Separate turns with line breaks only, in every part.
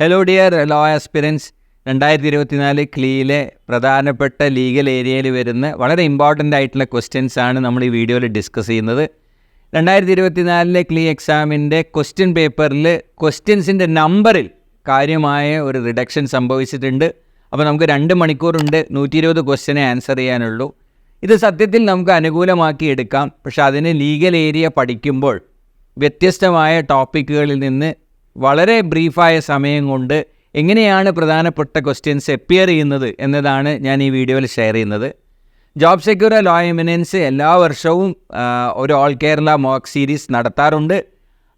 Hello dear law aspirants. 2024 ക്ലീയിലെ പ്രധാനപ്പെട്ട legal ഏരിയയിൽ വരുന്ന വളരെ ഇമ്പോർട്ടൻ്റ് ആയിട്ടുള്ള ക്വസ്റ്റ്യൻസ് ആണ് നമ്മൾ ഈ വീഡിയോയിൽ ഡിസ്കസ് ചെയ്യുന്നത്. 2024 ക്ലീ എക്സാമിൻ്റെ ക്വസ്റ്റ്യൻ പേപ്പറിൽ ക്വസ്റ്റ്യൻസിൻ്റെ നമ്പറിൽ കാര്യമായ ഒരു റിഡക്ഷൻ സംഭവിച്ചിട്ടുണ്ട്. അപ്പോൾ നമുക്ക് 2 മണിക്കൂറുണ്ട് 120 ക്വസ്റ്റ്യനെ ആൻസർ ചെയ്യാനുള്ളൂ. ഇത് സത്യത്തിൽ നമുക്ക് അനുകൂലമാക്കി എടുക്കാം. പക്ഷെ അതിന് ലീഗൽ ഏരിയ പഠിക്കുമ്പോൾ വ്യത്യസ്തമായ ടോപ്പിക്കുകളിൽ നിന്ന് വളരെ ബ്രീഫായ സമയം കൊണ്ട് എങ്ങനെയാണ് പ്രധാനപ്പെട്ട ക്വസ്റ്റ്യൻസ് അപ്പിയർ ചെയ്യുന്നത് എന്നതാണ് ഞാൻ ഈ വീഡിയോയിൽ ഷെയർ ചെയ്യുന്നത്. ജോബ് സെക്യൂർ ലോ എമിനൻസ് എല്ലാ വർഷവും ഒരു ഓൾ കേരള മോക്ക് സീരീസ് നടത്താറുണ്ട്.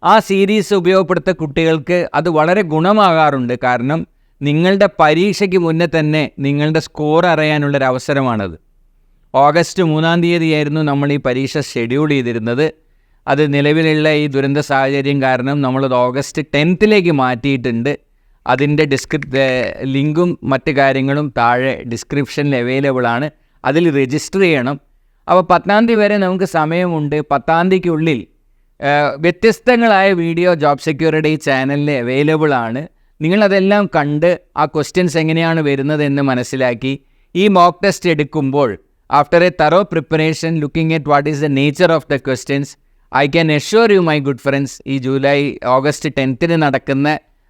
ആ സീരീസ് ഉപയോഗപ്പെടുത്ത കുട്ടികൾക്ക് അത് വളരെ ഗുണമാകാറുണ്ട്. കാരണം നിങ്ങളുടെ പരീക്ഷയ്ക്ക് മുന്നേ തന്നെ നിങ്ങളുടെ സ്കോർ അറിയാനുള്ളൊരവസരമാണത്. ഓഗസ്റ്റ് 3-ാം തീയതിയായിരുന്നു നമ്മൾ ഈ പരീക്ഷ ഷെഡ്യൂൾ ചെയ്തിരുന്നത്. അത് നിലവിലുള്ള ഈ ദുരന്ത സാഹചര്യം കാരണം നമ്മളത് ഓഗസ്റ്റ് 10th മാറ്റിയിട്ടുണ്ട്. അതിൻ്റെ ലിങ്കും മറ്റ് കാര്യങ്ങളും താഴെ ഡിസ്ക്രിപ്ഷനിൽ അവൈലബിൾ ആണ്. അതിൽ രജിസ്റ്റർ ചെയ്യണം. അപ്പോൾ 10-ാം തീയതി വരെ നമുക്ക് സമയമുണ്ട്. 10-ാം തീയതിക്കുള്ളിൽ വ്യത്യസ്തങ്ങളായ വീഡിയോ ജോബ് സെക്യൂരിറ്റി ഈ ചാനലിൽ അവൈലബിൾ ആണ്. നിങ്ങളതെല്ലാം കണ്ട് ആ ക്വസ്റ്റ്യൻസ് എങ്ങനെയാണ് വരുന്നതെന്ന് മനസ്സിലാക്കി ഈ മോക്ക് ടെസ്റ്റ് എടുക്കുമ്പോൾ after a thorough preparation looking at what is the nature of the questions I can assure you my good friends, ഈ ഓഗസ്റ്റ് 10th നടക്കുന്ന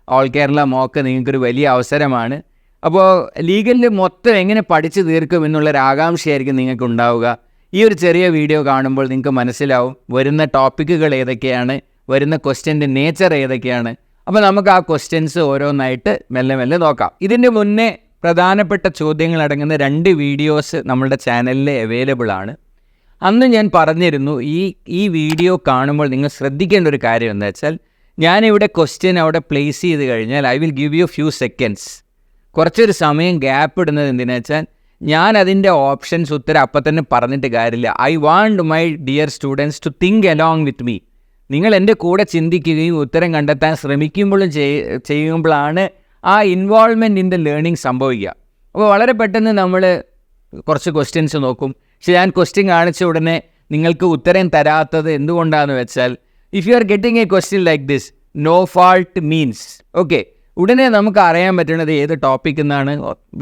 ഓൾ കേരള മോക്ക് നിങ്ങൾക്കൊരു വലിയ അവസരമാണ്. അപ്പോൾ ലീഗലിൽ മൊത്തം എങ്ങനെ പഠിച്ചു തീർക്കും എന്നുള്ളൊരു ആകാംക്ഷയായിരിക്കും നിങ്ങൾക്ക് ഉണ്ടാവുക. ഈ ഒരു ചെറിയ വീഡിയോ കാണുമ്പോൾ നിങ്ങൾക്ക് മനസ്സിലാവും വരുന്ന ടോപ്പിക്കുകൾ ഏതൊക്കെയാണ്, വരുന്ന ക്വസ്റ്റ്യൻ്റെ നേച്ചർ ഏതൊക്കെയാണ്. അപ്പോൾ നമുക്ക് ആ ക്വസ്റ്റ്യൻസ് ഓരോന്നായിട്ട് മെല്ലെ മെല്ലെ നോക്കാം. ഇതിൻ്റെ മുന്നേ പ്രധാനപ്പെട്ട ചോദ്യങ്ങൾ അടങ്ങുന്ന 2 വീഡിയോസ് നമ്മളുടെ ചാനലിൽ അവൈലബിൾ ആണ്. അന്ന് ഞാൻ പറഞ്ഞിരുന്നു ഈ വീഡിയോ കാണുമ്പോൾ നിങ്ങൾ ശ്രദ്ധിക്കേണ്ട ഒരു കാര്യം എന്താ വെച്ചാൽ, ഞാനിവിടെ ക്വസ്റ്റ്യൻ അവിടെ പ്ലേസ് ചെയ്ത് കഴിഞ്ഞാൽ I will give you few seconds, കുറച്ചൊരു സമയം ഗ്യാപ്പ് ഇടുന്നത് എന്തിനാ വെച്ചാൽ ഞാൻ അതിൻ്റെ ഓപ്ഷൻസ് ഉത്തരം അപ്പം തന്നെ പറഞ്ഞിട്ട് കാര്യമില്ല. I want my dear students to think along with me. നിങ്ങൾ എൻ്റെ കൂടെ ചിന്തിക്കുകയും ഉത്തരം കണ്ടെത്താൻ ശ്രമിക്കുമ്പോഴും ചെയ്യുമ്പോഴാണ് ആ ഇൻവോൾവ്മെൻറ്റ് ഇൻ ദ ലേണിംഗ് സംഭവിക്കുക. അപ്പോൾ വളരെ പെട്ടെന്ന് നമ്മൾ കുറച്ച് ക്വസ്റ്റ്യൻസ് നോക്കും. പക്ഷേ ഞാൻ ക്വസ്റ്റ്യൻ കാണിച്ച ഉടനെ നിങ്ങൾക്ക് ഉത്തരം തരാത്തത് എന്തുകൊണ്ടാണെന്ന് വെച്ചാൽ, if you are getting a question like this, no fault means okay, ഉടനെ നമുക്ക് അറിയാൻ പറ്റുന്നത് ഏത് ടോപ്പിക്കിൽ നിന്നാണ്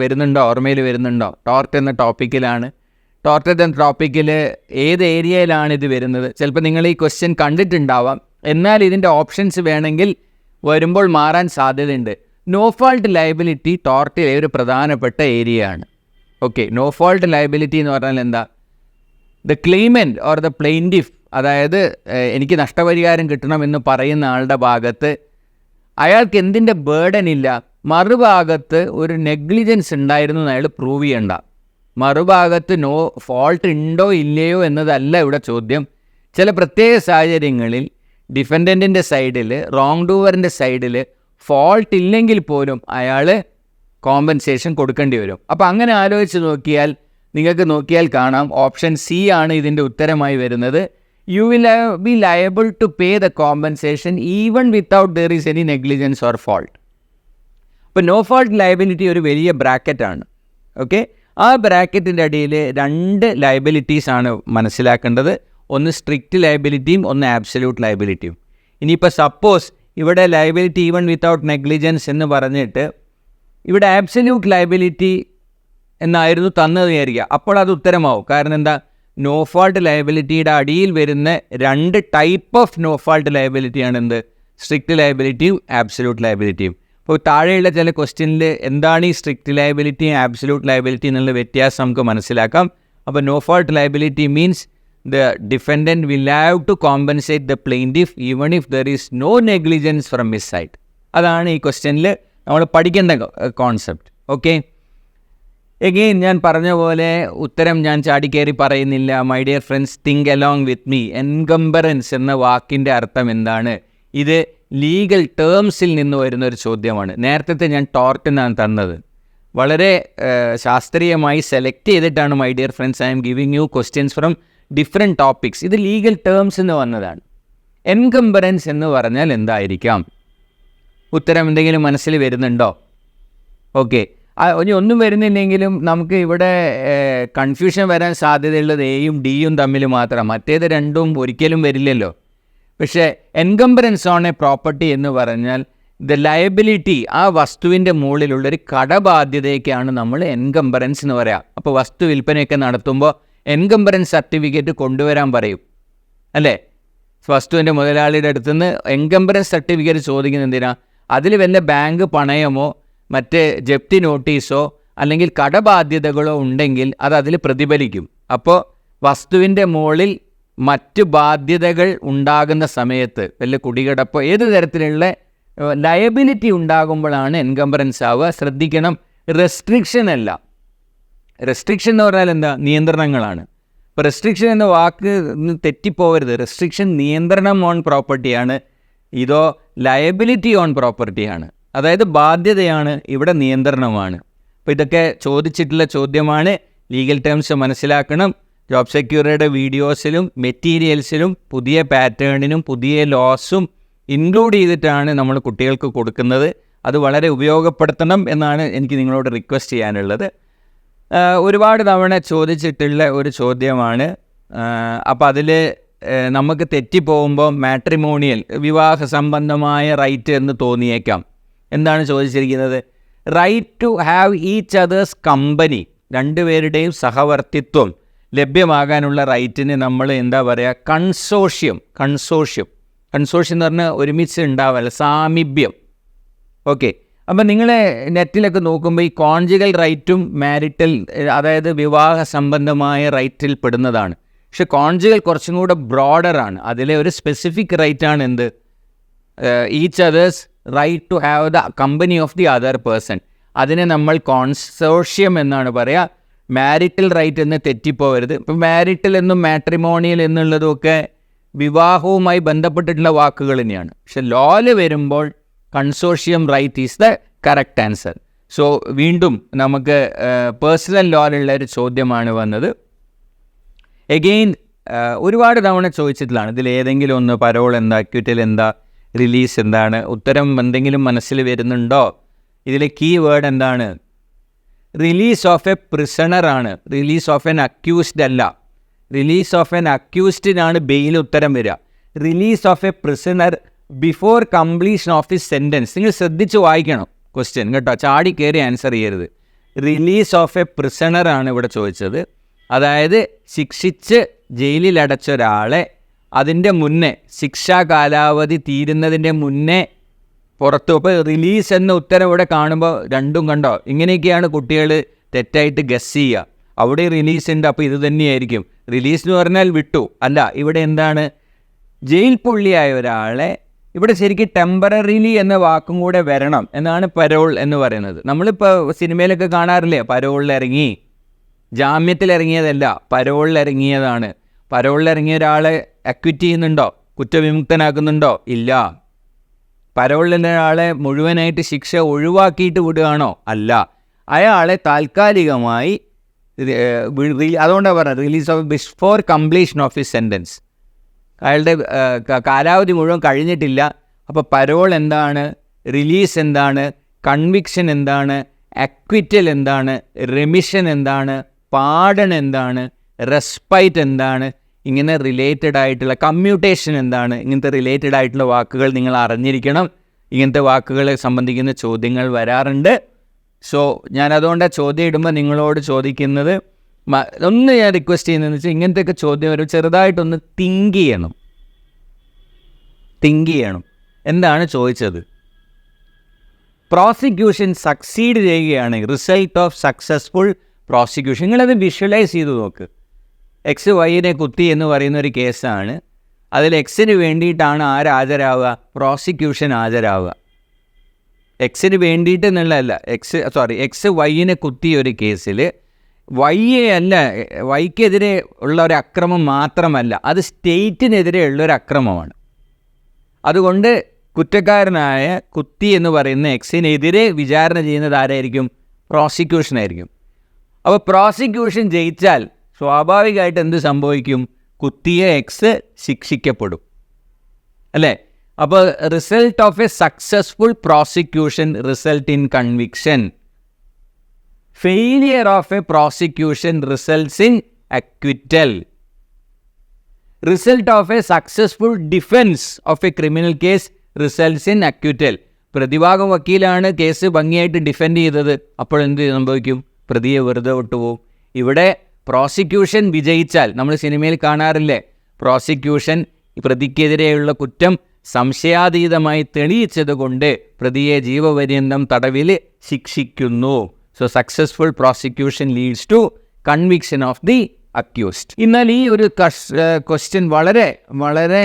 വരുന്നുണ്ടോ, ഓർമ്മയിൽ വരുന്നുണ്ടോ. ടോർട്ട് എന്ന ടോപ്പിക്കിലാണ്. ടോർട്ട് എന്ന ടോപ്പിക്കിൽ ഏത് ഏരിയയിലാണ് ഇത് വരുന്നത്. ചിലപ്പോൾ നിങ്ങൾ ഈ ക്വസ്റ്റ്യൻ കണ്ടിട്ടുണ്ടാവാം, എന്നാൽ ഇതിൻ്റെ ഓപ്ഷൻസ് വേണമെങ്കിൽ വരുമ്പോൾ മാറാൻ സാധ്യതയുണ്ട്. നോ ഫാൾട്ട് ലയബിലിറ്റി ടോർട്ടിലെ ഒരു പ്രധാനപ്പെട്ട ഏരിയയാണ്. ഓക്കെ, നോ ഫാൾട്ട് ലയബിലിറ്റി എന്ന് പറഞ്ഞാൽ എന്താ? ദ ക്ലെയിമൻറ്റ് ഓർ ദ പ്ലെയിൻറ്റിഫ്, അതായത് എനിക്ക് നഷ്ടപരിഹാരം കിട്ടണമെന്ന് പറയുന്ന ആളുടെ ഭാഗത്ത് അയാൾക്ക് എന്തിൻ്റെ ബേർഡൻ ഇല്ല, മറുഭാഗത്ത് ഒരു നെഗ്ലിജൻസ് ഉണ്ടായിരുന്നു എന്ന് അയാൾ പ്രൂവ് ചെയ്യണ്ട. മറുഭാഗത്ത് നോ ഫാൾട്ട് ഉണ്ടോ ഇല്ലയോ എന്നതല്ല ഇവിടെ ചോദ്യം. ചില പ്രത്യേക സാഹചര്യങ്ങളിൽ ഡിഫൻഡൻറ്റിൻ്റെ സൈഡിൽ, റോങ് ഡൂവറിൻ്റെ സൈഡിൽ ഫാൾട്ട് ഇല്ലെങ്കിൽ പോലും അയാൾ കോമ്പൻസേഷൻ കൊടുക്കേണ്ടി വരും. അപ്പോൾ അങ്ങനെ ആലോചിച്ച് നോക്കിയാൽ നിങ്ങൾക്ക് കാണാം ഓപ്ഷൻ സി ആണ് ഇതിൻ്റെ ഉത്തരമായി വരുന്നത്. You will be liable to pay the compensation even without there is any negligence or fault. അപ്പോൾ നോ ഫാൾട്ട് ലയബിലിറ്റി ഒരു വലിയ ബ്രാക്കറ്റാണ്. ഓക്കെ, ആ ബ്രാക്കറ്റിൻ്റെ അടിയിൽ 2 ലയബിലിറ്റീസ് ആണ് മനസ്സിലാക്കേണ്ടത്. ഒന്ന് സ്ട്രിക്റ്റ് ലയബിലിറ്റിയും ഒന്ന് ആബ്സല്യൂട്ട് ലയബിലിറ്റിയും. ഇനിയിപ്പോൾ സപ്പോസ് ഇവിടെ ലയബിലിറ്റി ഈവൻ വിത്തൗട്ട് നെഗ്ലിജൻസ് എന്ന് പറഞ്ഞിട്ട് ഇവിടെ ആബ്സല്യൂട്ട് ലയബിലിറ്റി എന്നായിരുന്നു തന്നത് വിചാരിക്കുക, അപ്പോൾ അത് ഉത്തരമാവും. കാരണം എന്താ, നോ ഫാൾട്ട് ലയബിലിറ്റിയുടെ അടിയിൽ വരുന്ന 2 ടൈപ്പ് ഓഫ് നോ ഫാൾട്ട് ലയബിലിറ്റിയാണ് എന്ത്, സ്ട്രിക്റ്റ് ലയബിലിറ്റിയും ആബ്സല്യൂട്ട് ലയബിലിറ്റിയും. അപ്പോൾ താഴെയുള്ള ചില ക്വസ്റ്റ്യനിൽ എന്താണ് ഈ സ്ട്രിക്റ്റ് ലയബിലിറ്റി ആബ്സല്യൂട്ട് ലയബിലിറ്റി എന്നുള്ള വ്യത്യാസം നമുക്ക് മനസ്സിലാക്കാം. അപ്പോൾ no fault liability means the defendant will have to compensate the plaintiff even if there is no negligence from his side. അതാണ് ഈ ക്വസ്റ്റ്യനിൽ നമ്മൾ പഠിക്കേണ്ട കോൺസെപ്റ്റ്. ഓക്കെ, എഗെയിൻ ഞാൻ പറഞ്ഞ പോലെ ഉത്തരം ഞാൻ ചാടിക്കയറി പറയുന്നില്ല. My dear friends, think along with me. Encumbrance എന്ന വാക്കിൻ്റെ അർത്ഥം എന്താണ്? ഇത് ലീഗൽ ടേംസിൽ നിന്ന് വരുന്നൊരു ചോദ്യമാണ്. നേരത്തെ ഞാൻ ടോർട്ടിനാണ് തന്നത്. വളരെ ശാസ്ത്രീയമായി സെലക്ട് ചെയ്തിട്ടാണ് my dear friends I M giving U questions from different topics. ഇത് ലീഗൽ ടേംസ് എന്ന് വന്നതാണ്. എൻകംബറൻസ് എന്ന് പറഞ്ഞാൽ എന്തായിരിക്കാം? ഉത്തരം എന്തെങ്കിലും മനസ്സിൽ വരുന്നുണ്ടോ? ഓക്കെ, ഇനി ഒന്നും വരുന്നില്ലെങ്കിലും നമുക്ക് ഇവിടെ കൺഫ്യൂഷൻ വരാൻ സാധ്യതയുള്ളത് എയും ഡിയും തമ്മിൽ മാത്രം. മറ്റേത് രണ്ടും ഒരിക്കലും വരില്ലല്ലോ. പക്ഷേ എൻകംബറൻസ് ഓൺ എ പ്രോപ്പർട്ടി എന്ന് പറഞ്ഞാൽ ദ ലയബിലിറ്റി, ആ വസ്തുവിൻ്റെ മുകളിലുള്ളൊരു കടബാധ്യതയൊക്കെയാണ് നമ്മൾ എൻകംബറൻസ് എന്ന് പറയാം. അപ്പോൾ വസ്തു വിൽപ്പനയൊക്കെ നടത്തുമ്പോൾ എൻകംബറൻസ് സർട്ടിഫിക്കറ്റ് കൊണ്ടുവരാൻ പറയും, അല്ലേ? വസ്തുവിൻ്റെ മുതലാളിയുടെ അടുത്ത് നിന്ന് എൻകംബറൻസ് സർട്ടിഫിക്കറ്റ് ചോദിക്കുന്നത് എന്തിനാ? അതിൽ വല്ല ബാങ്ക് പണയമോ മറ്റ് ജപ്തി നോട്ടീസോ അല്ലെങ്കിൽ കടബാധ്യതകളോ ഉണ്ടെങ്കിൽ അത് അതിൽ പ്രതിഫലിക്കും. അപ്പോൾ വസ്തുവിൻ്റെ മുകളിൽ മറ്റ് ബാധ്യതകൾ ഉണ്ടാകുന്ന സമയത്ത് വല്ല കുടികിടപ്പോ ഏത് തരത്തിലുള്ള ലയബിലിറ്റി ഉണ്ടാകുമ്പോഴാണ് എൻകംബറൻസ് ആവുക. ശ്രദ്ധിക്കണം, റെസ്ട്രിക്ഷൻ അല്ല. റെസ്ട്രിക്ഷൻ എന്ന് പറഞ്ഞാൽ എന്താ? നിയന്ത്രണങ്ങളാണ്. ഇപ്പോൾ റെസ്ട്രിക്ഷൻ എന്ന വാക്ക് തെറ്റിപ്പോകരുത്. റെസ്ട്രിക്ഷൻ നിയന്ത്രണം ഓൺ പ്രോപ്പർട്ടിയാണ്, ഇതോ ലയബിലിറ്റി ഓൺ പ്രോപ്പർട്ടിയാണ്. അതായത് ബാധ്യതയാണ്, ഇവിടെ നിയന്ത്രണമാണ്. അപ്പോൾ ഇതൊക്കെ ചോദിച്ചിട്ടുള്ള ചോദ്യമാണ്. ലീഗൽ ടേംസ് മനസ്സിലാക്കണം. ജോബ് സെക്യൂരിറ്റിയുടെ വീഡിയോസിലും മെറ്റീരിയൽസിലും പുതിയ പാറ്റേണിനും പുതിയ ലോസും ഇൻക്ലൂഡ് ചെയ്തിട്ടാണ് നമ്മൾ കുട്ടികൾക്ക് കൊടുക്കുന്നത്. അത് വളരെ ഉപയോഗപ്പെടുത്തണം എന്നാണ് എനിക്ക് നിങ്ങളോട് റിക്വസ്റ്റ് ചെയ്യാനുള്ളത്. ഒരുപാട് തവണ ചോദിച്ചിട്ടുള്ള ഒരു ചോദ്യമാണ്. അപ്പോൾ അതിൽ നമുക്ക് തെറ്റിപ്പോകുമ്പോൾ മാട്രിമോണിയൽ, വിവാഹ സംബന്ധമായ റൈറ്റ് എന്ന് തോന്നിയേക്കാം. എന്താണ് ചോദിച്ചിരിക്കുന്നത്? Right to have each other's company, രണ്ടുപേരുടെയും സഹവർത്തിത്വം ലഭ്യമാകാനുള്ള റൈറ്റിന് നമ്മൾ എന്താ പറയുക? കൺസോഷ്യം എന്ന് പറഞ്ഞാൽ ഒരുമിച്ച് ഉണ്ടാവല്ല, സാമീപ്യം. ഓക്കെ, അപ്പം നിങ്ങൾ നെറ്റിലൊക്കെ നോക്കുമ്പോൾ ഈ കോൺജിഗൽ റൈറ്റും മാരിറ്റൽ, അതായത് വിവാഹ സംബന്ധമായ റൈറ്റിൽ പെടുന്നതാണ്. പക്ഷെ കോൺജിഗൽ കുറച്ചും കൂടെ ബ്രോഡറാണ്. അതിലെ ഒരു സ്പെസിഫിക് റൈറ്റാണ് എന്ത്? Each other's right to have the company of the other person. അതിനെ നമ്മൾ കോൺസോഷ്യം എന്നാണ് പറയുക. മാരിറ്റൽ റൈറ്റ് എന്ന് തെറ്റിപ്പോവരുത്. ഇപ്പം മാരിറ്റൽ എന്നും മാട്രിമോണിയൽ എന്നുള്ളതൊക്കെ വിവാഹവുമായി ബന്ധപ്പെട്ടിട്ടുള്ള വാക്കുകൾ തന്നെയാണ്. പക്ഷെ ലോയിൽ വരുമ്പോൾ consortium right is the correct answer. So വീണ്ടും നമുക്ക് പേഴ്സണൽ ലോയിലുള്ള ഒരു ചോദ്യമാണ് വന്നത്. എഗെയിൻ ഒരുപാട് തവണ ചോദിച്ചിട്ടുള്ളതാണ്. ഇതിൽ ഏതെങ്കിലും ഒന്ന്, പരോൾ എന്താ, അക്വിറ്റൽ എന്താ, റിലീസ് എന്താണ്? ഉത്തരം എന്തെങ്കിലും മനസ്സിൽ വരുന്നുണ്ടോ? ഇതിലെ കീ വേർഡ് എന്താണ്? റിലീസ് ഓഫ് എ പ്രിസണർ ആണ്, റിലീസ് ഓഫ് എൻ അക്യൂസ്ഡ് അല്ല. റിലീസ് ഓഫ് എൻ അക്യൂസ്ഡിനാണ് ബെയിൽ ഉത്തരം വരിക. Release of A prisoner before completion of the sentence. നിങ്ങൾ ശ്രദ്ധിച്ച് വായിക്കണം ക്വസ്റ്റ്യൻ കേട്ടോ, ചാടി കയറി ആൻസർ ചെയ്യരുത്. റിലീസ് ഓഫ് എ പ്രിസണർ ആണ് ഇവിടെ ചോദിച്ചത്. അതായത് ശിക്ഷിച്ച് ജയിലിലടച്ച ഒരാളെ അതിൻ്റെ മുന്നേ, ശിക്ഷാ കാലാവധി തീരുന്നതിൻ്റെ മുന്നേ പുറത്തു. അപ്പോൾ റിലീസ് എന്ന ഉത്തരം ഇവിടെ കാണുമ്പോൾ രണ്ടും കണ്ടോ? ഇങ്ങനെയൊക്കെയാണ് കുട്ടികൾ തെറ്റായിട്ട് ഗസ് ചെയ്യുക. അവിടെ റിലീസ് ഉണ്ട്, അപ്പോൾ ഇത് തന്നെയായിരിക്കും. റിലീസ് എന്ന് പറഞ്ഞാൽ വിട്ടു അല്ല. ഇവിടെ എന്താണ്? ജയിൽ പുള്ളിയായ ഒരാളെ, ഇവിടെ ശരിക്കും ടെമ്പററിലി എന്ന വാക്കും കൂടെ വരണം എന്നാണ് പരോൾ എന്ന് പറയുന്നത്. നമ്മളിപ്പോൾ സിനിമയിലൊക്കെ കാണാറില്ലേ, പരോളിലിറങ്ങി, ജാമ്യത്തിലിറങ്ങിയതല്ല, പരോളിലിറങ്ങിയതാണ്. പരോളിലിറങ്ങിയ ഒരാളെ അക്വിറ്റ് ചെയ്യുന്നുണ്ടോ? കുറ്റവിമുക്തനാക്കുന്നുണ്ടോ? ഇല്ല. പരോളിലെ ഒരാളെ മുഴുവനായിട്ട് ശിക്ഷ ഒഴിവാക്കിയിട്ട് വിടുകയാണോ? അല്ല. അയാളെ താൽക്കാലികമായി, അതുകൊണ്ടാണ് പറഞ്ഞത് release of before completion of his sentence. അയാളുടെ കാലാവധി മുഴുവൻ കഴിഞ്ഞിട്ടില്ല. അപ്പോൾ പരോൾ എന്താണ്? റിലീസ് എന്താണ്? കൺവിക്ഷൻ എന്താണ്? അക്വിറ്റൽ എന്താണ്? റെമിഷൻ എന്താണ്? പാർഡൺ എന്താണ്? റെസ്പൈറ്റ് എന്താണ്? ഇങ്ങനെ റിലേറ്റഡ് ആയിട്ടുള്ള കമ്മ്യൂട്ടേഷൻ എന്താണ്? ഇങ്ങനത്തെ റിലേറ്റഡ് ആയിട്ടുള്ള വാക്കുകൾ നിങ്ങൾ അറിഞ്ഞിരിക്കണം. ഇങ്ങനത്തെ വാക്കുകളെ സംബന്ധിക്കുന്ന ചോദ്യങ്ങൾ വരാറുണ്ട്. സോ ഞാൻ അതുകൊണ്ടാണ് ചോദ്യം ഇടുമ്പോൾ നിങ്ങളോട് ചോദിക്കുന്നത്, ഒന്ന് ഞാൻ റിക്വസ്റ്റ് ചെയ്യുന്നതെന്ന് വെച്ചാൽ ഇങ്ങനത്തെയൊക്കെ ചോദ്യം വരും, ചെറുതായിട്ടൊന്ന് തിങ്ക് ചെയ്യണം. എന്താണ് ചോദിച്ചത്? പ്രോസിക്യൂഷൻ സക്സീഡ് ചെയ്യുകയാണ്, റിസൾട്ട് ഓഫ് സക്സസ്ഫുൾ പ്രോസിക്യൂഷൻ. നിങ്ങളത് വിഷ്വലൈസ് ചെയ്ത് നോക്ക്. എക്സ് വൈനെ കുത്തി എന്ന് പറയുന്ന ഒരു കേസാണ്. അതിൽ എക്സിന് വേണ്ടിയിട്ടാണ് ഹാജരാവുക? പ്രോസിക്യൂഷൻ ഹാജരാവുക. എക്സിന് വേണ്ടിയിട്ട് എന്നുള്ളതല്ല, എക്സ് വൈനെ കുത്തിയ ഒരു കേസിൽ വൈക്കെതിരെ ഉള്ള ഒരു അക്രമം മാത്രമല്ല, അത് സ്റ്റേറ്റിനെതിരെ ഉള്ളൊരു അക്രമമാണ്. അതുകൊണ്ട് കുറ്റക്കാരനായ കുത്തി എന്ന് പറയുന്ന എക്സിനെതിരെ വിചാരണ ചെയ്യുന്നത് ആരായിരിക്കും? പ്രോസിക്യൂഷനായിരിക്കും. അപ്പോൾ പ്രോസിക്യൂഷൻ ജയിച്ചാൽ സ്വാഭാവികമായിട്ട് എന്ത് സംഭവിക്കും? കുത്തിയ എക്സ് ശിക്ഷിക്കപ്പെടും, അല്ലേ? അപ്പോൾ result of A successful prosecution result in conviction. Failure of A prosecution results in acquittal. Result of A successful defence of A criminal case results in acquittal. പ്രതിഭാഗം വക്കീലാണ് കേസ് ഭംഗിയായിട്ട് ഡിഫെൻഡ് ചെയ്തത്. അപ്പോഴെന്ത് സംഭവിക്കും? പ്രതിയെ വെറുതെ വിട്ടുപോകും. ഇവിടെ പ്രോസിക്യൂഷൻ വിജയിച്ചാൽ, നമ്മൾ സിനിമയിൽ കാണാറില്ലേ, പ്രോസിക്യൂഷൻ പ്രതിക്കെതിരെയുള്ള കുറ്റം സംശയാതീതമായി തെളിയിച്ചതുകൊണ്ട് പ്രതിയെ ജീവപര്യന്തം തടവിൽ ശിക്ഷിക്കുന്നു. So successful prosecution leads to conviction of the accused. എന്നാൽ ഈ ഒരു ക്വസ്റ്റ്യൻ വളരെ വളരെ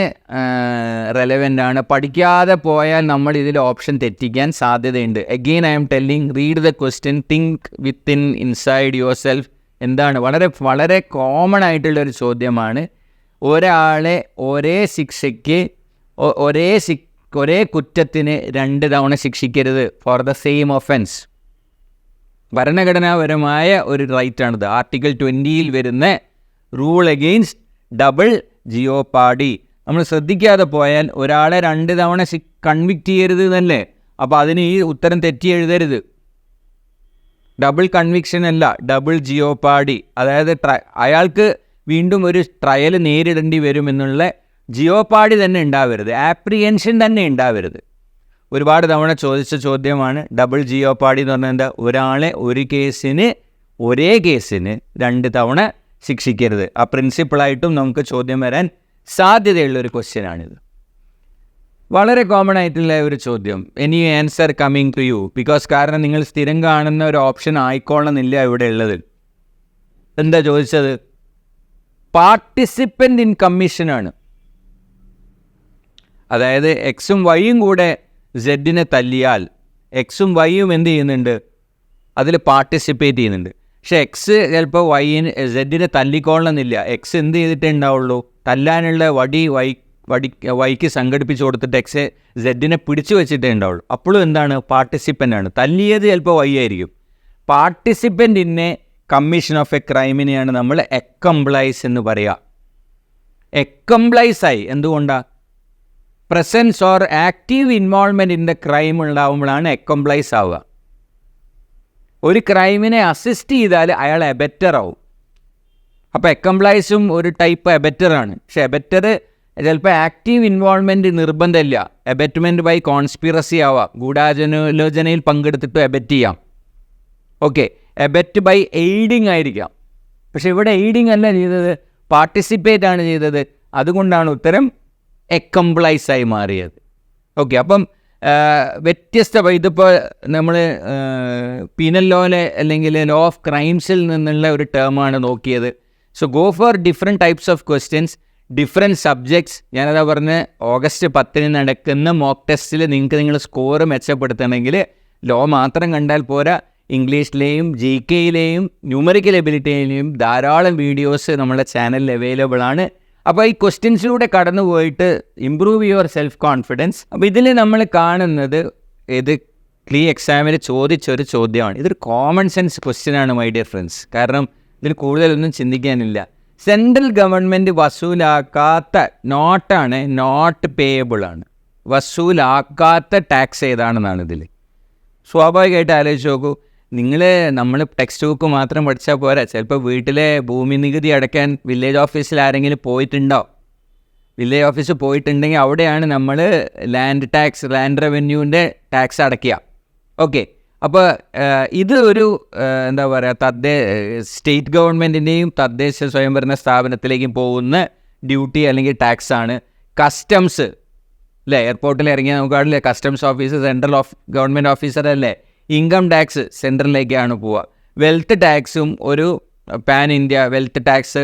റെലവൻ്റ് ആണ്. പഠിക്കാതെ പോയാൽ നമ്മൾ ഇതിൽ ഓപ്ഷൻ തെറ്റിക്കാൻ സാധ്യതയുണ്ട്. Again I M telling, read the question, think within inside your self. എന്താണ്? വളരെ വളരെ കോമൺ ആയിട്ടുള്ളൊരു ചോദ്യമാണ്. ഒരാളെ ഒരേ ശിക്ഷയ്ക്ക് ഒരേ കുറ്റത്തിന് 2 തവണ ശിക്ഷിക്കരുത് ഫോർ ദ സെയിം ഒഫൻസ്. ഭരണഘടനാപരമായ ഒരു റൈറ്റാണിത്. ആർട്ടിക്കിൾ 20 വരുന്ന റൂൾ അഗെയിൻസ്റ്റ് ഡബിൾ ജിയോപാഡി. നമ്മൾ ശ്രദ്ധിക്കാതെ പോയാൽ ഒരാളെ 2 തവണ കൺവിക്റ്റ് ചെയ്യരുത് എന്നല്ലേ? അപ്പോൾ അതിന് ഈ ഉത്തരം തെറ്റി എഴുതരുത്. ഡബിൾ കൺവിക്ഷൻ അല്ല, ഡബിൾ ജിയോപാഡി. അതായത് അയാൾക്ക് വീണ്ടും ഒരു ട്രയൽ നേരിടേണ്ടി വരുമെന്നുള്ള ജിയോപാഡി തന്നെ ഉണ്ടാവരുത്, ആപ്രിഹെൻഷൻ തന്നെ ഉണ്ടാവരുത്. ഒരുപാട് തവണ ചോദിച്ച ചോദ്യമാണ് ഡബിൾ ജിയോപാഡി എന്ന് പറഞ്ഞാൽ എന്താ? ഒരാളെ ഒരേ കേസിന് 2 തവണ ശിക്ഷിക്കരുത്. ആ പ്രിൻസിപ്പിളായിട്ടും നമുക്ക് ചോദ്യം വരാൻ സാധ്യതയുള്ളൊരു ക്വസ്റ്റ്യനാണിത്. വളരെ കോമൺ ആയിട്ടുള്ള ഒരു ചോദ്യം. Any answer coming to you? Because കാരണം നിങ്ങൾ സ്ഥിരം കാണുന്ന ഒരു ഓപ്ഷൻ ആയിക്കോളണമെന്നില്ല ഇവിടെ ഉള്ളത്. എന്താ ചോദിച്ചത്? പാർട്ടിസിപ്പൻ്റ് ഇൻ കമ്മീഷനാണ്. അതായത് എക്സും വൈയും കൂടെ സെഡിനെ തല്ലിയാൽ എക്സും വൈയും എന്ത് ചെയ്യുന്നുണ്ട്? അതിൽ പാർട്ടിസിപ്പേറ്റ് ചെയ്യുന്നുണ്ട്. പക്ഷേ എക്സ് ചിലപ്പോൾ സെഡിനെ തല്ലിക്കൊള്ളണമെന്നില്ല. എക്സ് എന്ത് ചെയ്തിട്ടേ ഉണ്ടാവുള്ളൂ? തല്ലാനുള്ള വൈക്ക് സംഘടിപ്പിച്ച് കൊടുത്തിട്ട് എക്സ് സെഡിനെ പിടിച്ചു വെച്ചിട്ടേ ഉണ്ടാവുള്ളൂ. അപ്പോഴും എന്താണ്? പാർട്ടിസിപ്പൻ്റ് ആണ്. തല്ലിയത് ചിലപ്പോൾ വൈ ആയിരിക്കും. Participant in a commission of a ക്രൈമിനെയാണ് നമ്മൾ അക്കംപ്ലൈസ് എന്ന് പറയുക. അക്കംപ്ലൈസ് ആയി എന്തുകൊണ്ടാണ്? Presence or active involvement in the crime ഉണ്ടാവുമ്പോഴാണ് അക്കംപ്ലൈസ് ആവുക. ഒരു ക്രൈമിനെ അസിസ്റ്റ് ചെയ്താൽ അയാൾ എബറ്റർ ആവും. അപ്പോൾ അക്കംപ്ലൈസും ഒരു ടൈപ്പ് എബറ്ററാണ്. പക്ഷേ എബറ്റർ ചിലപ്പോൾ ആക്റ്റീവ് ഇൻവോൾവ്മെൻറ്റ് നിർബന്ധമില്ല. എബറ്റ്മെൻറ്റ് ബൈ കോൺസ്പിറസി ആവാം. ഗൂഢാലോചനയിൽ പങ്കെടുത്തിട്ട് എബറ്റ് ചെയ്യാം. ഓക്കെ, എബറ്റ് ബൈ എയ്ഡിങ് ആയിരിക്കാം. പക്ഷെ ഇവിടെ എയ്ഡിങ് അല്ല ചെയ്തത്, പാർട്ടിസിപ്പേറ്റ് ആണ് ചെയ്തത്. അതുകൊണ്ടാണ് ഉത്തരം അക്കംപ്ലൈസ് ആയി മാറിയത്. ഓക്കെ, അപ്പം ഇതിപ്പോൾ നമ്മൾ പീനൽ ലോയിലെ അല്ലെങ്കിൽ ലോ ഓഫ് ക്രൈംസിൽ നിന്നുള്ള ഒരു ടേമാണ് നോക്കിയത്. So go for different types of questions, different subjects. ഞാനതാ പറഞ്ഞ് August 10 നടക്കുന്ന മോക്ക് ടെസ്റ്റിൽ നിങ്ങൾ സ്കോർ മെച്ചപ്പെടുത്തണമെങ്കിൽ ലോ മാത്രം കണ്ടാൽ പോരാ. ഇംഗ്ലീഷിലെയും GK-യിലെയും ന്യൂമറിക്കൽ എബിലിറ്റിയിലെയും ധാരാളം വീഡിയോസ് നമ്മുടെ ചാനലിൽ അവൈലബിൾ ആണ്. അപ്പോൾ ഈ ക്വസ്റ്റ്യൻസിലൂടെ കടന്നു പോയിട്ട് ഇംപ്രൂവ് യുവർ സെൽഫ് കോൺഫിഡൻസ്. അപ്പോൾ ഇതിൽ നമ്മൾ കാണുന്നത് ഇത് ക്ലീ എക്സാമിൽ ചോദിച്ചൊരു ചോദ്യമാണ്. ഇതൊരു കോമൺ സെൻസ് ക്വസ്റ്റ്യനാണ് മൈ ഡിയർ ഫ്രണ്ട്സ്. കാരണം ഇതിൽ കൂടുതലൊന്നും ചിന്തിക്കാനില്ല. സെൻട്രൽ ഗവൺമെൻറ് വസൂലാക്കാത്ത നോട്ടാണ്, നോട്ട് പേയബിൾ ആണ്. വസൂലാക്കാത്ത ടാക്സ് ഏതാണെന്നാണ് ഇതിൽ. സ്വാഭാവികമായിട്ട് ആലോചിച്ച് നോക്കൂ. നമ്മൾ ടെക്സ്റ്റ് ബുക്ക് മാത്രം പഠിച്ചാൽ പോരാ. ചിലപ്പോൾ വീട്ടിലെ ഭൂമി നികുതി അടയ്ക്കാൻ വില്ലേജ് ഓഫീസിൽ ആരെങ്കിലും പോയിട്ടുണ്ടോ? വില്ലേജ് ഓഫീസിൽ പോയിട്ടുണ്ടെങ്കിൽ അവിടെയാണ് നമ്മൾ ലാൻഡ് റവന്യൂവിൻ്റെ ടാക്സ് അടയ്ക്കുക. ഓക്കെ, അപ്പോൾ ഇത് ഒരു എന്താ പറയുക, സ്റ്റേറ്റ് ഗവൺമെൻറ്റിൻ്റെയും തദ്ദേശ സ്വയംഭരണ സ്ഥാപനത്തിലേക്കും പോകുന്ന ഡ്യൂട്ടി അല്ലെങ്കിൽ ടാക്സ് ആണ്. കസ്റ്റംസ് അല്ലേ, എയർപോർട്ടിൽ ഇറങ്ങിയാൽ നമുക്ക് കാണില്ലേ customs officer central government officer അല്ലേ. ഇൻകം ടാക്സ് സെൻട്രലിലേക്കാണ് പോവുക. വെൽത്ത് ടാക്സും ഒരു pan India wealth tax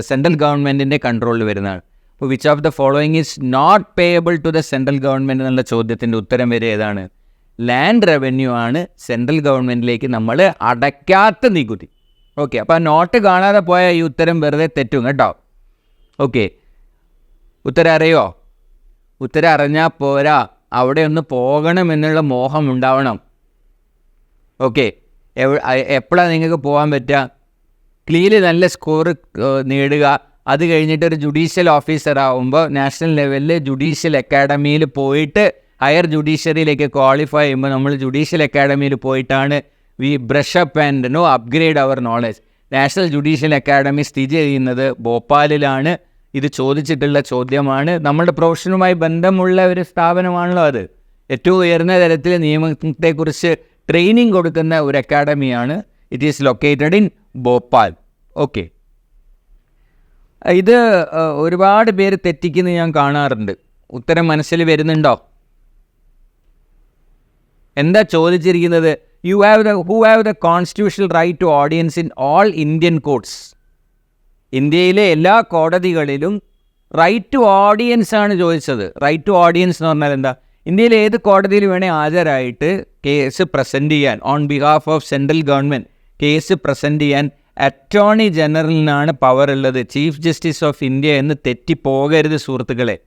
central ഗവൺമെൻറ്റിൻ്റെ കൺട്രോളിൽ വരുന്നതാണ്. അപ്പോൾ which of the following is not payable to the central government എന്നുള്ള ചോദ്യത്തിൻ്റെ ഉത്തരം വരെ ഏതാണ്? ലാൻഡ് റവന്യൂ ആണ് സെൻട്രൽ ഗവൺമെൻറ്റിലേക്ക് നമ്മൾ അടയ്ക്കാത്ത നികുതി. ഓക്കെ, അപ്പോൾ ആ നോട്ട് കാണാതെ പോയാൽ ഈ ഉത്തരം വെറുതെ തെറ്റും കേട്ടോ. ഓക്കെ, ഉത്തരം അറിയോ? ഉത്തരം അറിഞ്ഞാൽ പോരാ, അവിടെ ഒന്ന് പോകണമെന്നുള്ള മോഹം ഉണ്ടാവണം. ഓക്കെ, എപ്പോഴാണ് നിങ്ങൾക്ക് പോകാൻ പറ്റുക? ക്ലീയിൽ നല്ല സ്കോർ നേടുക. അത് കഴിഞ്ഞിട്ട് ഒരു ജുഡീഷ്യൽ ഓഫീസർ ആകുമ്പോൾ നാഷണൽ ലെവലിൽ ജുഡീഷ്യൽ അക്കാഡമിയിൽ പോയിട്ട് ഹയർ ജുഡീഷ്യറിയിലേക്ക് ക്വാളിഫൈ ചെയ്യുമ്പോൾ നമ്മൾ ജുഡീഷ്യൽ അക്കാഡമിയിൽ പോയിട്ടാണ് we brush up and upgrade our knowledge. National judicial academy സ്ഥിതി ചെയ്യുന്നത് ഭോപ്പാലിലാണ്. ഇത് ചോദിച്ചിട്ടുള്ള ചോദ്യമാണ്. നമ്മുടെ പ്രൊഫഷനുമായി ബന്ധമുള്ള ഒരു സ്ഥാപനമാണല്ലോ അത്. ഏറ്റവും ഉയർന്ന തരത്തിൽ നിയമത്തെക്കുറിച്ച് ട്രെയിനിങ് കൊടുക്കുന്ന ഒരു അക്കാഡമിയാണ്. It is located in Bhopal. Okay, ഇത് ഒരുപാട് പേര് തെറ്റിക്കുന്നത് ഞാൻ കാണാറുണ്ട്. ഉത്തരം മനസ്സിൽ വരുന്നുണ്ടോ? എന്താ ചോദിച്ചിരിക്കുന്നത്? Who have the constitutional right to audience in all Indian courts. ഇന്ത്യയിലെ എല്ലാ കോടതികളിലും റൈറ്റ് ടു ഓഡിയൻസ് ആണ് ചോദിച്ചത്. റൈറ്റ് ടു ഓഡിയൻസ് എന്ന് പറഞ്ഞാൽ എന്താ? ഇന്ത്യയിലെ ഏത് കോടതിയിൽ വേണേൽ ഹാജരായിട്ട് കേസ് പ്രസൻറ്റ് ചെയ്യാൻ, on behalf of central government case present ചെയ്യാൻ അറ്റോർണി ജനറലിനാണ് പവർ ഉള്ളത്. ചീഫ് ജസ്റ്റിസ് ഓഫ് ഇന്ത്യ എന്ന് തെറ്റിപ്പോകരുത് സുഹൃത്തുക്കളെ.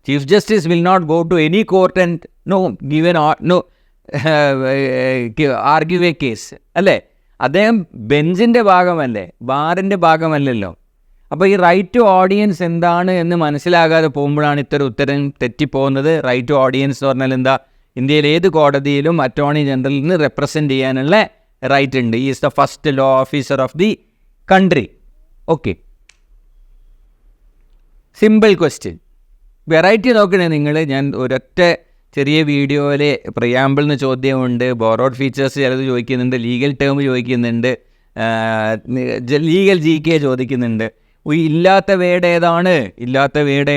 Chief justice will not go to any court and argue a case, അല്ലേ? അദ്ദേഹം ബെഞ്ചിൻ്റെ ഭാഗമല്ലേ, ബാറിൻ്റെ ഭാഗമല്ലല്ലോ. അപ്പോൾ ഈ റൈറ്റ് ടു ഓഡിയൻസ് എന്താണ് എന്ന് മനസ്സിലാകാതെ പോകുമ്പോഴാണ് ഇത്തരം ഉത്തരം തെറ്റിപ്പോകുന്നത്. റൈറ്റ് ടു ഓഡിയൻസ് എന്ന് പറഞ്ഞാൽ എന്താ? ഇന്ത്യയിൽ ഏത് കോടതിയിലും അറ്റോർണി ജനറലിന് റെപ്രസെൻറ്റ് ചെയ്യാനുള്ള റൈറ്റ് ഉണ്ട്. Is the first law officer of the country. Okay, simple question. Variety നോക്കണേ നിങ്ങൾ. ഞാൻ ഒരൊറ്റ ചെറിയ വീഡിയോയിൽ പ്രിയാമ്പിളിന് ചോദ്യമുണ്ട്, ബോറോഡ് ഫീച്ചേഴ്സ് ചിലത് ചോദിക്കുന്നുണ്ട്, ലീഗൽ ടേം ചോദിക്കുന്നുണ്ട്, ലീഗൽ GK ചോദിക്കുന്നുണ്ട്. ഇല്ലാത്ത വേർഡ്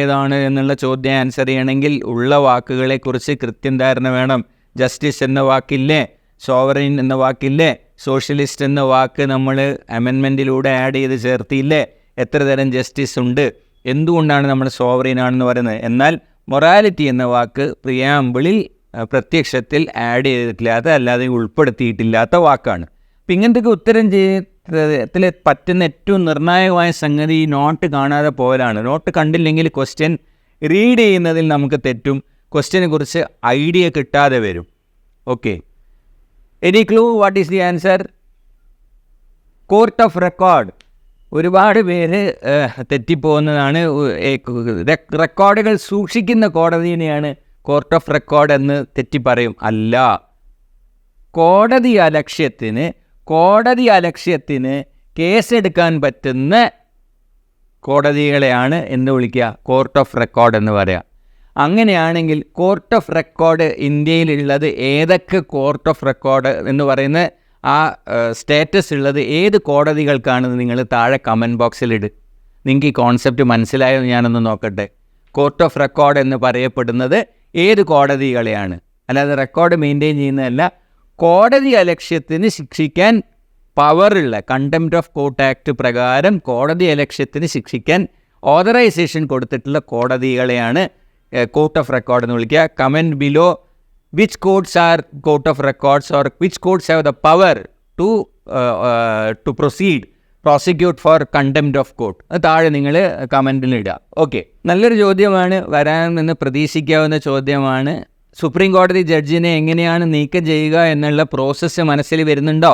ഏതാണ് എന്നുള്ള ചോദ്യം ആൻസർ ചെയ്യണമെങ്കിൽ ഉള്ള വാക്കുകളെക്കുറിച്ച് കൃത്യം ധാരണ വേണം. ജസ്റ്റിസ് എന്ന വാക്കില്ലേ, സോവറിൻ എന്ന വാക്കില്ലേ, സോഷ്യലിസ്റ്റ് എന്ന വാക്ക് നമ്മൾ അമെൻമെൻറ്റിലൂടെ ആഡ് ചെയ്ത് ചേർത്തിയില്ലേ, എത്ര തരം ജസ്റ്റിസ് ഉണ്ട്, എന്തുകൊണ്ടാണ് നമ്മൾ സോവറിൻ ആണെന്ന് പറയുന്നത്. എന്നാൽ മൊറാലിറ്റി എന്ന വാക്ക് പ്രിയാമ്പിളിൽ പ്രത്യക്ഷത്തിൽ ആഡ് ചെയ്തിട്ടില്ലാത്ത, അല്ലാതെ ഉൾപ്പെടുത്തിയിട്ടില്ലാത്ത വാക്കാണ്. അപ്പം ഇങ്ങനത്തെ ഉത്തരം ചെയ്യത്തിൽ പറ്റുന്ന ഏറ്റവും നിർണായകമായ സംഗതി ഈ നോട്ട് കാണാതെ പോകലാണ്. നോട്ട് കണ്ടില്ലെങ്കിൽ ക്വസ്റ്റ്യൻ റീഡ് ചെയ്യുന്നതിൽ നമുക്ക് തെറ്റും, ക്വസ്റ്റ്യനെ കുറിച്ച് ഐഡിയ കിട്ടാതെ വരും. Okay, any clue? What is the answer? Court of record. ഒരുപാട് പേര് തെറ്റിപ്പോകുന്നതാണ്. റെക്കോർഡുകൾ സൂക്ഷിക്കുന്ന കോടതിയെയാണ് കോർട്ട് ഓഫ് റെക്കോർഡ് എന്ന് തെറ്റിപ്പറയും. അല്ല, കോടതി അലക്ഷ്യത്തിന് കേസെടുക്കാൻ പറ്റുന്ന കോടതികളെയാണ് എന്ന് വിളിക്കുക? കോർട്ട് ഓഫ് റെക്കോർഡ് എന്ന് പറയുക. അങ്ങനെയാണെങ്കിൽ കോർട്ട് ഓഫ് റെക്കോർഡ് ഇന്ത്യയിലുള്ളത് ഏതൊക്കെ കോർട്ട് ഓഫ് റെക്കോർഡ് എന്ന് പറയുന്ന ആ സ്റ്റേറ്റസ് ഉള്ളത് ഏത് കോടതികൾക്കാണെന്ന് നിങ്ങൾ താഴെ കമൻറ്റ് ബോക്സിലിട്. നിങ്ങൾക്ക് ഈ കോൺസെപ്റ്റ് മനസ്സിലായോ ഞാനൊന്ന് നോക്കട്ടെ. കോർട്ട് ഓഫ് റെക്കോർഡ് എന്ന് പറയപ്പെടുന്നത് ഏത് കോടതികളെയാണ്? അല്ലാതെ റെക്കോർഡ് മെയിൻറ്റെയിൻ ചെയ്യുന്നതല്ല. കോടതി അലക്ഷ്യത്തിന് ശിക്ഷിക്കാൻ പവറുള്ള, കണ്ടംപ്റ്റ് ഓഫ് കോർട്ട് ആക്ട് പ്രകാരം കോടതി അലക്ഷ്യത്തിന് ശിക്ഷിക്കാൻ ഓതറൈസേഷൻ കൊടുത്തിട്ടുള്ള കോടതികളെയാണ് കോർട്ട് ഓഫ് റെക്കോർഡ് എന്ന് വിളിക്കുക. Comment below which courts are court of records or which courts have the power to prosecute for contempt of court. അത് താഴെ നിങ്ങൾ കമൻറ്റിൽ ഇടുക. ഓക്കെ, നല്ലൊരു ചോദ്യമാണ്, വരാമെന്ന് പ്രതീക്ഷിക്കാവുന്ന ചോദ്യമാണ്. സുപ്രീം കോടതി ജഡ്ജിനെ എങ്ങനെയാണ് നീക്കം ചെയ്യുക എന്നുള്ള പ്രോസസ്സ് മനസ്സിൽ വരുന്നുണ്ടോ?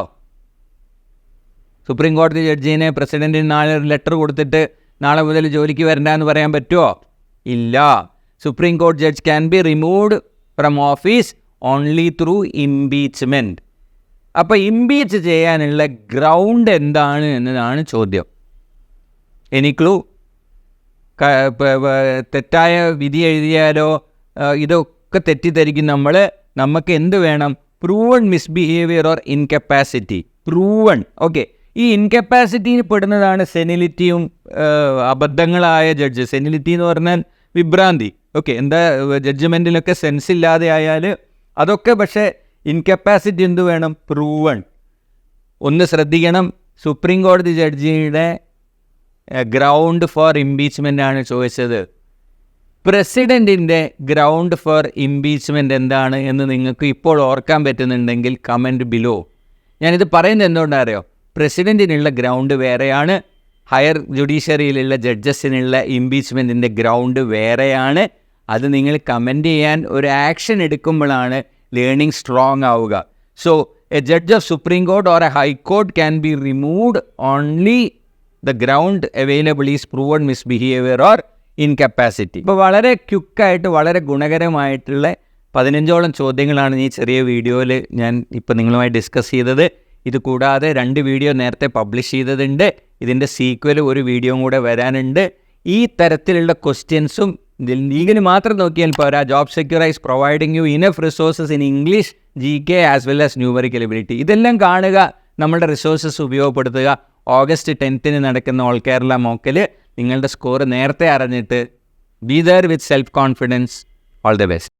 സുപ്രീം കോടതി ജഡ്ജിനെ പ്രസിഡൻറ്റിന് നാളെ ഒരു ലെറ്റർ കൊടുത്തിട്ട് നാളെ മുതൽ ജോലിക്ക് വരണ്ട എന്ന് പറയാൻ പറ്റുമോ? ഇല്ല. സുപ്രീം കോടതി judge can be removed from office only through impeachment. അപ്പോൾ ഇംപീച്ച് ചെയ്യാനുള്ള ഗ്രൗണ്ട് എന്താണ് എന്നതാണ് ചോദ്യം. Any clue? തെറ്റായ വിധി എഴുതിയാലോ ഇതൊക്കെ തെറ്റിദ്ധരിക്കും നമുക്ക് എന്ത് വേണം? Proven misbehaviour or incapacity. Proven. Okay, ഈ ഇൻകപ്പാസിറ്റിയിൽ പെടുന്നതാണ് സെനിലിറ്റിയും അബദ്ധങ്ങളായ ജഡ്ജ്. സെനിലിറ്റി എന്ന് പറഞ്ഞാൽ വിഭ്രാന്തി. ഓക്കെ, എന്താ ജഡ്ജ്മെൻറ്റിലൊക്കെ സെൻസ് ഇല്ലാതെ ആയാൽ അതൊക്കെ. പക്ഷേ ഇൻകപ്പാസിറ്റി എന്ത് വേണം? പ്രൂവൺ. ഒന്ന് ശ്രദ്ധിക്കണം, സുപ്രീം കോടതി ജഡ്ജിയുടെ ഗ്രൗണ്ട് ഫോർ ഇംപീച്ച്മെൻ്റ് ആണ് ചോദിച്ചത്. പ്രസിഡൻറ്റിൻ്റെ ഗ്രൗണ്ട് ഫോർ ഇംപീച്ച്മെൻ്റ് എന്താണ് എന്ന് നിങ്ങൾക്ക് ഇപ്പോൾ ഓർക്കാൻ പറ്റുന്നുണ്ടെങ്കിൽ കമൻറ്റ് ബിലോ. ഞാനിത് പറയുന്നത് എന്തുകൊണ്ടാണ് അറിയോ? പ്രസിഡൻറ്റിനുള്ള ഗ്രൗണ്ട് വേറെയാണ്, ഹയർ ജുഡീഷ്യറിയിലുള്ള ജഡ്ജസിനുള്ള ഇംപീച്ച്മെൻറ്റിൻ്റെ ഗ്രൗണ്ട് വേറെയാണ്. അത് നിങ്ങൾ കമൻറ്റ് ചെയ്യാൻ ഒരു ആക്ഷൻ എടുക്കുമ്പോഴാണ് ലേണിംഗ് സ്ട്രോങ് ആവുക. So A judge of supreme court or A high court can be removed only the ground available is proven misbehaviour or incapacity. ഇപ്പോൾ വളരെ ക്വിക്കായിട്ട് വളരെ ഗുണകരമായിട്ടുള്ള 15ഓളം ചോദ്യങ്ങളാണ് ഈ ചെറിയ വീഡിയോയിൽ ഞാൻ ഇപ്പോൾ നിങ്ങളുമായി ഡിസ്കസ് ചെയ്തത്. ഇത് കൂടാതെ 2 വീഡിയോ നേരത്തെ പബ്ലിഷ് ചെയ്തതുണ്ട്. ഇതിൻ്റെ സീക്വൽ ഒരു വീഡിയോയും കൂടെ വരാനുണ്ട്. ഈ തരത്തിലുള്ള ക്വസ്റ്റ്യൻസും ലീഗിന് മാത്രം നോക്കിയാൽ പോരാ. Job secure is providing U enough resources in English, GK as well as numerical ability. ഇതെല്ലാം കാണുക, നമ്മളുടെ റിസോഴ്സസ് ഉപയോഗപ്പെടുത്തുക. ഓഗസ്റ്റ് 10 നടക്കുന്ന ഓൾ കേരള മോക്കിൽ നിങ്ങളുടെ സ്കോർ നേരത്തെ അറിഞ്ഞിട്ട് be there with self confidence. All the best.